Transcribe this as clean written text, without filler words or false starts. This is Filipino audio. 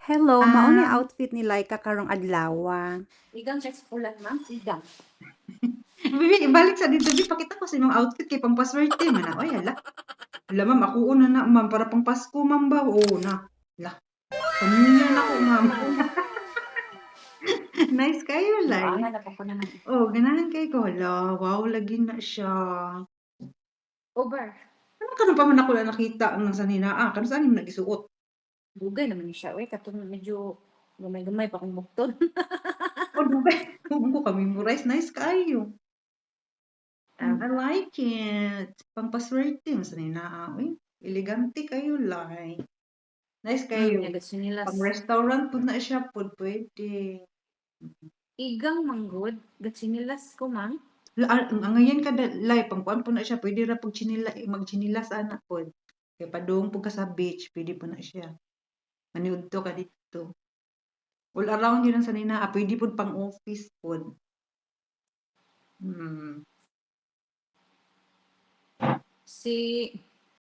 Hello, mao ni Ah, outfit ni Laika karong adlaw. Igang sex ulan, ma'am. Igang. bibi balik sa dito, bi pakita ko sa imong outfit kay pampaswerte man na. Oy, hala. Hala, ma'am, ako una na, ma'am, para pang Pasko, ma'am ba? Oo na. Hala, pa-New na ko, ma'am. Nice kayo, Lai. Buangan na ko naman. Oh, ganahan kay ko. Hala, wow, lagi na siya. Over. Ano ka pa man ako na nakita ang sa ninaa? Kano saan mo nagisuot? Dugay naman siya. Uy, katong medyo gamay-gamay pa kong bukton. Oh, dugay. Ko kami memorize. Nice kayo. I like it. Pampaswerte mo sa ninaa. Uy, elegante kayo, Lai. Nice kayo. Nagat sinilas. Pang restaurant po na siya po, pwede. Igang manggod. Gat sinilas ko, ma'am. Ang ngayon kada lay pangkuan po na siya, pwede ra pag chinila magchinilas ana pod. Kay padung po ka sa beach, pwede po na siya. Maniudto ka dito. All around yun ang sanina, pwede po pang office pod. Hmm. Si